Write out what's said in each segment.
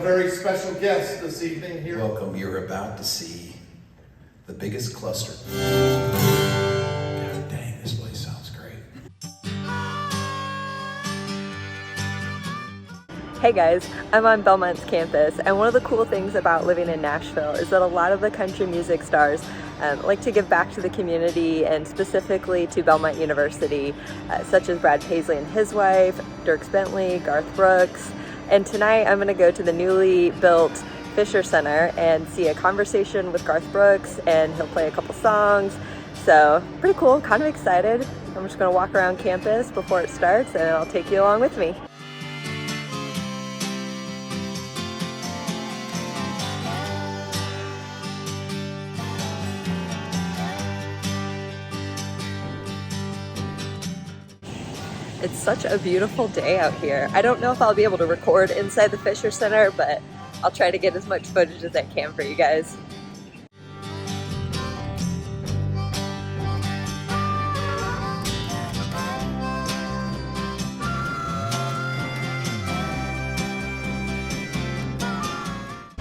Very special guest this evening here. Welcome. You're about to see the biggest cluster. God dang, this place sounds great. Hey guys, I'm on Belmont's campus, and one of the cool things about living in Nashville is that a lot of the country music stars like to give back to the community and specifically to Belmont University, such as Brad Paisley and his wife, Dierks Bentley, Garth Brooks. And tonight I'm going to go to the newly built Fisher Center and see a conversation with Garth Brooks, and he'll play a couple songs. So pretty cool, kind of excited. I'm just going to walk around campus before it starts, and I'll take you along with me. It's such a beautiful day out here. I don't know if I'll be able to record inside the Fisher Center, but I'll try to get as much footage as I can for you guys.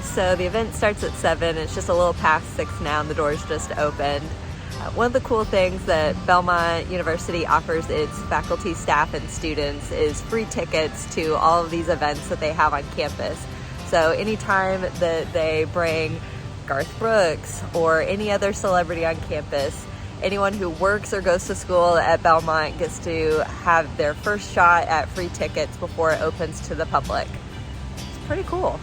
So the event starts at 7. It's just a little past 6 now, and the doors just opened. One of the cool things that Belmont University offers its faculty, staff, and students is free tickets to all of these events that they have on campus. So anytime that they bring Garth Brooks or any other celebrity on campus, anyone who works or goes to school at Belmont gets to have their first shot at free tickets before it opens to the public. It's pretty cool.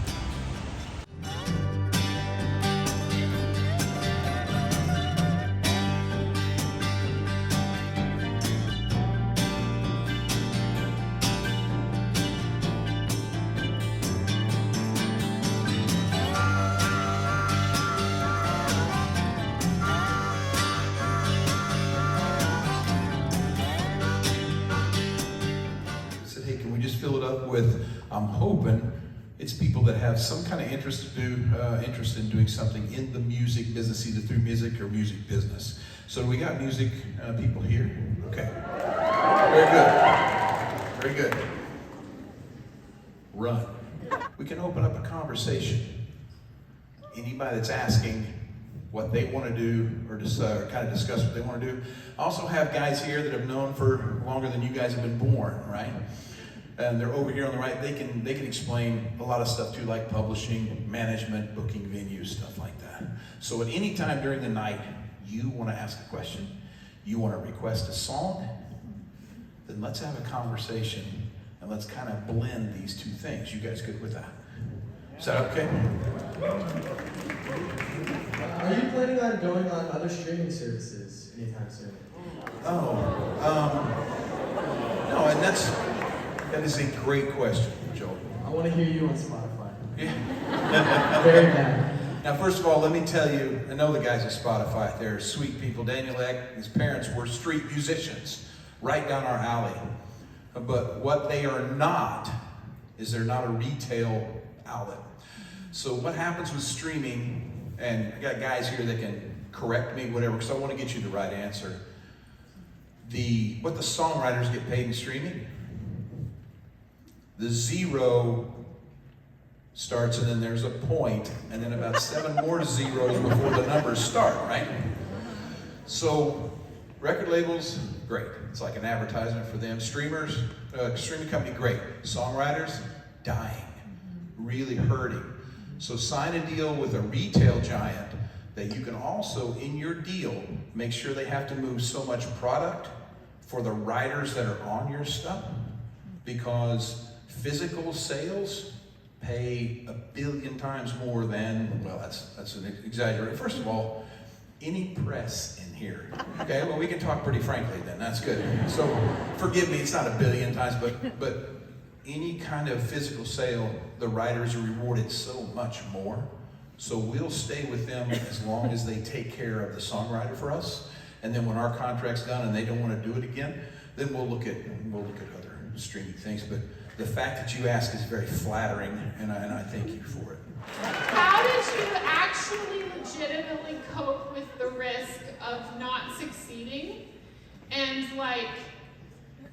Fill it up with, I'm hoping it's people that have some kind of interest in doing something in the music business, either through music or music business. So we got music people here. Okay. Very good. Very good. Run. We can open up a conversation. Anybody that's asking what they want to do or just kind of discuss what they want to do. I also have guys here that have known for longer than you guys have been born, right? And they're over here on the right. They can explain a lot of stuff too, like publishing, management, booking venues, stuff like that. So at any time during the night, you want to ask a question, you want to request a song, then let's have a conversation and let's kind of blend these two things. You guys good with that? Is that okay? Are you planning on going on other streaming services anytime soon? No, and that is a great question, Joel. I want to hear you on Spotify. Yeah. Very bad. Now, first of all, let me tell you, I know the guys at Spotify. They're sweet people. Daniel Eck, his parents were street musicians right down our alley. But what they are not is they're not a retail outlet. So what happens with streaming, and I got guys here that can correct me, whatever, because I want to get you the right answer. What the songwriters get paid in streaming, the zero starts and then there's a point and then about 7 more zeros before the numbers start, right? So record labels, great. It's like an advertisement for them. Streamers, streaming company, great. Songwriters, dying, really hurting. So sign a deal with a retail giant that you can also, in your deal, make sure they have to move so much product for the writers that are on your stuff, because physical sales pay 1 billion times more than, well, that's an exaggeration. First of all, any press in here. Okay, well, we can talk pretty frankly then, that's good. So forgive me, it's not 1 billion times, but any kind of physical sale, the writers are rewarded so much more. So we'll stay with them as long as they take care of the songwriter for us. And then when our contract's done and they don't want to do it again, then we'll look at other streaming things. But the fact that you ask is very flattering, and I thank you for it. How did you actually legitimately cope with the risk of not succeeding? And like,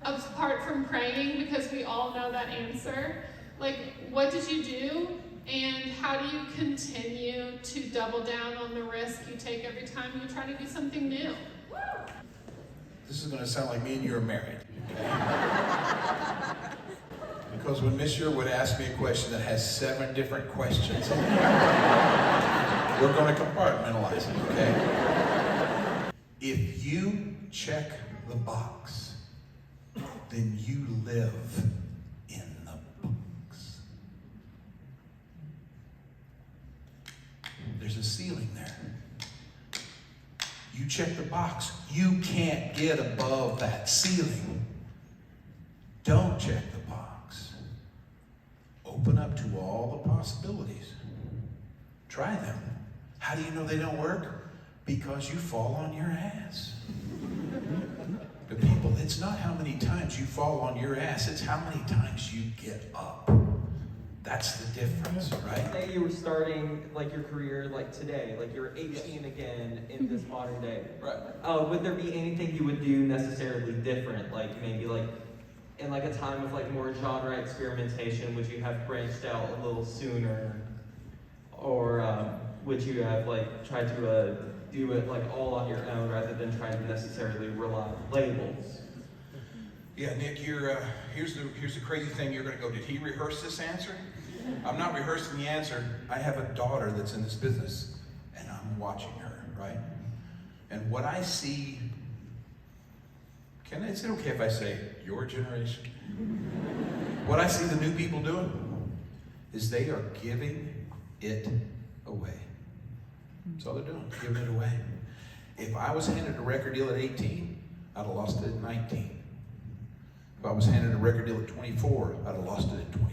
apart from praying, because we all know that answer, like, what did you do? how do you continue to double down on the risk you take every time you try to do something new? This is going to sound like me and you are married. Because when Miss Yearwood asks me a question that has 7 different questions, we're going to compartmentalize it, okay? If you check the box, then you live in the box. There's a ceiling there. You check the box, you can't get above that ceiling. Don't check the box. Open up to all the possibilities. Try them. How do you know they don't work? Because you fall on your ass. The people, it's not how many times you fall on your ass, it's how many times you get up. That's the difference, right? Say you were starting like your career like today, like you're 18 again in this modern day. Right. Would there be anything you would do necessarily different? Like maybe like in like a time of like more genre experimentation, would you have branched out a little sooner? Or would you have like tried to do it like all on your own rather than trying to necessarily rely on labels? Yeah, Nick, here's the crazy thing. You're going to go, did he rehearse this answer? I'm not rehearsing the answer. I have a daughter that's in this business, and I'm watching her, right? And what I see, is it okay if I say your generation? What I see the new people doing is they are giving it away. That's all they're doing, giving it away. If I was handed a record deal at 18, I'd have lost it at 19. If I was handed a record deal at 24, I'd have lost it at 24.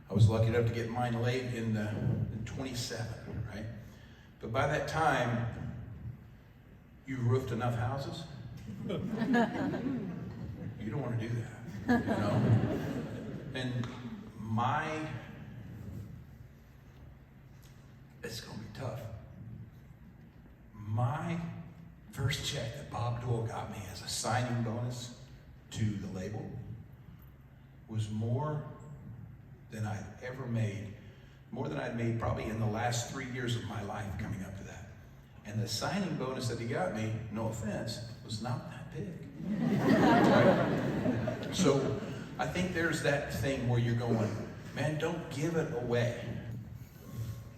I was lucky enough to get mine late in 27, right? But by that time, you've roofed enough houses. You don't want to do that, you know? And it's going to be tough. My first check that Bob Dole got me as a signing bonus to the label was more than I'd ever made, more than I'd made probably in the last 3 years of my life coming up to that. And the signing bonus that he got me, no offense, was not that big. Right? So I think there's that thing where you're going, man, don't give it away.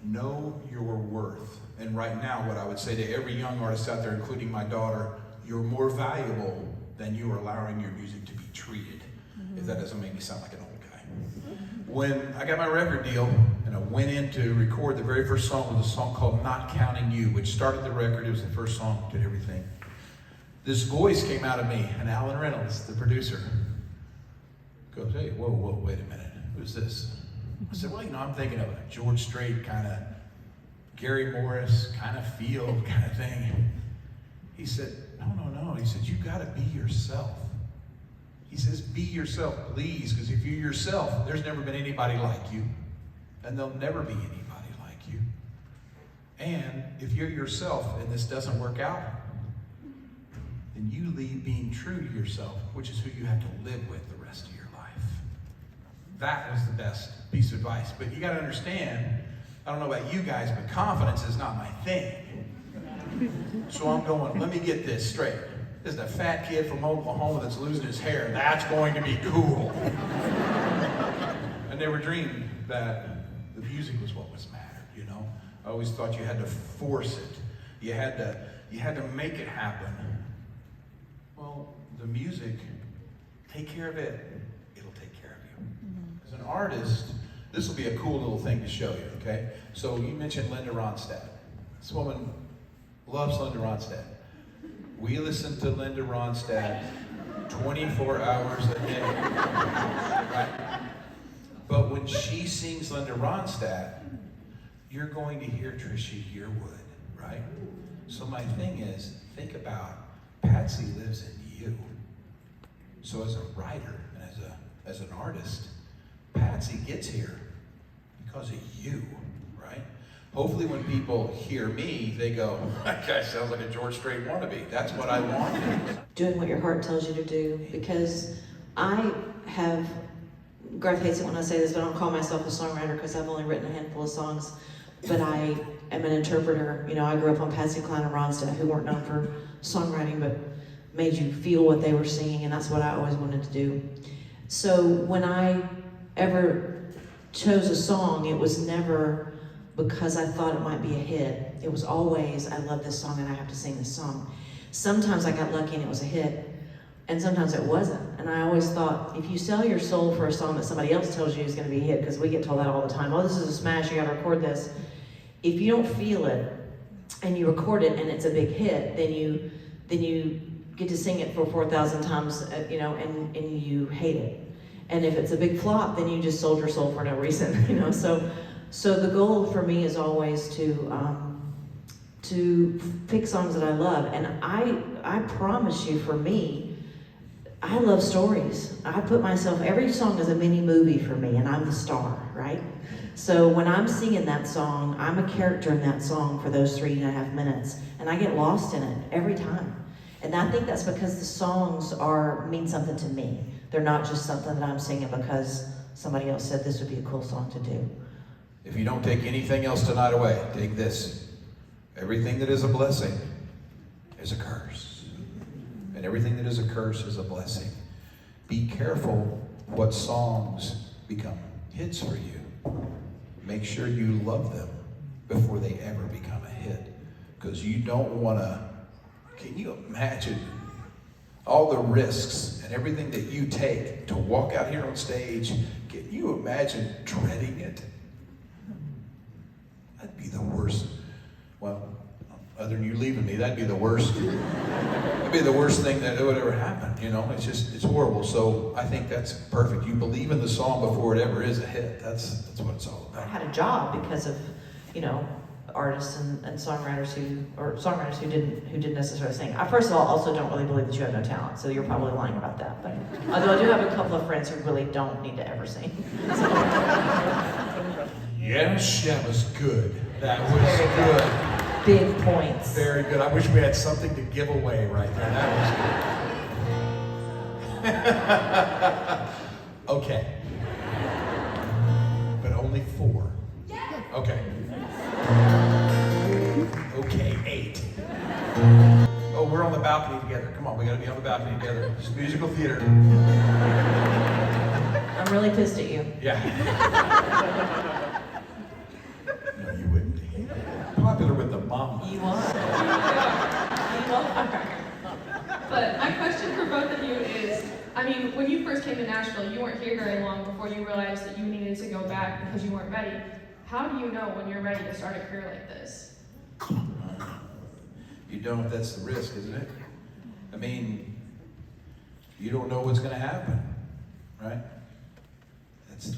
Know your worth. And right now, what I would say to every young artist out there, including my daughter, you're more valuable than you are allowing your music to be treated. If that doesn't make me sound like an old guy. When I got my record deal and I went in to record, the very first song was a song called Not Counting You, which started the record. It was the first song, did everything. This voice came out of me, and Alan Reynolds, the producer, goes, hey, whoa, wait a minute. Who's this? I said, well, I'm thinking of a George Strait kind of, Gary Morris kind of feel kind of thing. He said, no. He said, you got to be yourself. He says, be yourself, please, because if you're yourself, there's never been anybody like you, and there'll never be anybody like you. And if you're yourself and this doesn't work out, then you leave being true to yourself, which is who you have to live with the rest of your life. That was the best piece of advice. But you got to understand, I don't know about you guys, but confidence is not my thing. So I'm going, let me get this straight. This is a fat kid from Oklahoma that's losing his hair. That's going to be cool. I never dreamed that the music was what was mattered, you know? I always thought you had to force it. You had to make it happen. Well, the music, take care of it, it'll take care of you. As an artist, this will be a cool little thing to show you, okay? So you mentioned Linda Ronstadt. This woman loves Linda Ronstadt. We listen to Linda Ronstadt 24 hours a day, right? But when she sings Linda Ronstadt, you're going to hear Trisha Yearwood, right? So my thing is, think about Patsy lives in you. So as a writer and as an artist, Patsy gets here because of you, right? Hopefully when people hear me, they go, that guy sounds like a George Strait wannabe. That's what I wanted. Doing what your heart tells you to do, because I have Garth hates it when I say this, but I don't call myself a songwriter because I've only written a handful of songs. But I am an interpreter. You know, I grew up on Patsy Cline and Ronstadt, who weren't known for songwriting, but made you feel what they were singing, and that's what I always wanted to do. So when I ever chose a song, it was never because I thought it might be a hit. It was always, I love this song and I have to sing this song. Sometimes I got lucky and it was a hit, and sometimes it wasn't. And I always thought, if you sell your soul for a song that somebody else tells you is going to be a hit, because we get told that all the time, oh, this is a smash, you got to record this. If you don't feel it and you record it and it's a big hit, then you get to sing it for 4,000 times, you know, and you hate it. And if it's a big flop, then you just sold your soul for no reason, you know. So the goal for me is always to pick songs that I love. And I promise you, for me, I love stories. I put myself, every song is a mini movie for me, and I'm the star, right? So when I'm singing that song, I'm a character in that song for those 3.5 minutes, and I get lost in it every time. And I think that's because the songs mean something to me. They're not just something that I'm singing because somebody else said this would be a cool song to do. If you don't take anything else tonight away, take this. Everything that is a blessing is a curse. And everything that is a curse is a blessing. Be careful what songs become hits for you. Make sure you love them before they ever become a hit. Because you don't want to, can you imagine all the risks and everything that you take to walk out here on stage? Can you imagine dreading it? That'd be the worst. Well, other than you leaving me, that'd be the worst. That'd be the worst thing that would ever happen. You know, it's horrible. So I think that's perfect. You believe in the song before it ever is a hit. That's what it's all about. I had a job because of, you know, artists and songwriters who didn't necessarily sing. I first of all also don't really believe that you have no talent, so you're probably lying about that. But although I do have a couple of friends who really don't need to ever sing. So. Yes, that was good. That was good. Big points. Very good. I wish we had something to give away right there. That was good. Okay. But only 4. Okay. Okay, 8. Oh, we're on the balcony together. Come on, we gotta be on the balcony together. It's musical theater. I'm really pissed at you. Yeah. No, you wouldn't be. Popular with the mom. You are. You are. But my question for both of you is, I mean, when you first came to Nashville, you weren't here very long before you realized that you needed to go back because you weren't ready. How do you know when you're ready to start a career like this? You don't, that's the risk, isn't it? I mean, you don't know what's going to happen, right? That's.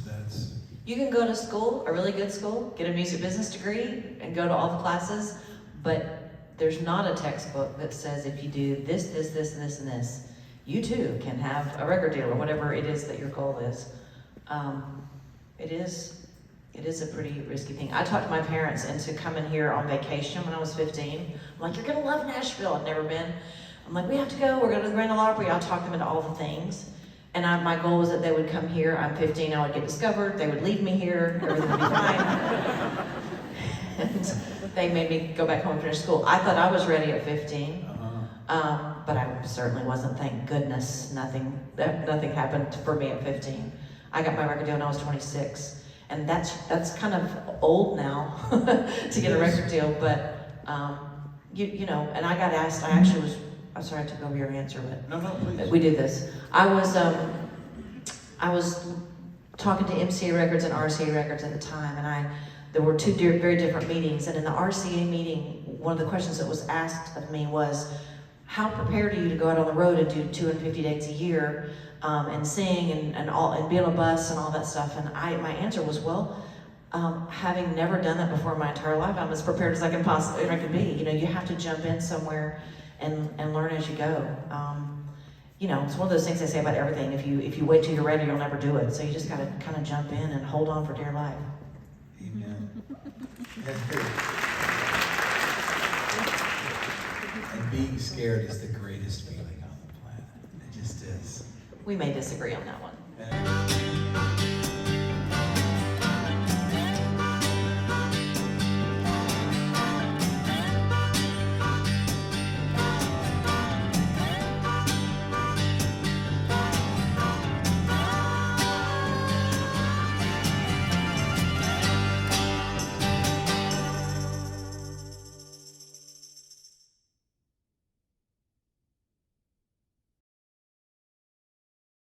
You can go to school, a really good school, get a music business degree, and go to all the classes, but there's not a textbook that says if you do this, this, this, and this, and this, you too can have a record deal or whatever it is that your goal is. It is a pretty risky thing. I talked my parents into coming here on vacation when I was 15. I'm like, you're gonna love Nashville. I've never been. I'm like, we have to go. We're going to the Grand Ole Opry. I'll talk them into all the things. And my goal was that they would come here. I'm 15. I would get discovered. They would leave me here. Everything would be fine. And they made me go back home and finish school. I thought I was ready at 15. But I certainly wasn't, thank goodness. Nothing happened for me at 15. I got my record deal when I was 26. And that's kind of old now to get a record deal, but you know, and I got asked, I'm sorry I took over your answer, but No, please. we did this. I was talking to MCA Records and RCA Records at the time, and there were two very different meetings, and in the RCA meeting, one of the questions that was asked of me was, how prepared are you to go out on the road and do 250 dates a year, and sing and be on a bus and all that stuff? And my answer was, well, having never done that before in my entire life, I'm as prepared as I can be. You know, you have to jump in somewhere and learn as you go. You know, it's one of those things they say about everything. If you wait till you're ready, you'll never do it. So you just gotta kind of jump in and hold on for dear life. Amen. That's good. And being scared is the greatest feeling on the planet. It just is. We may disagree on that one. And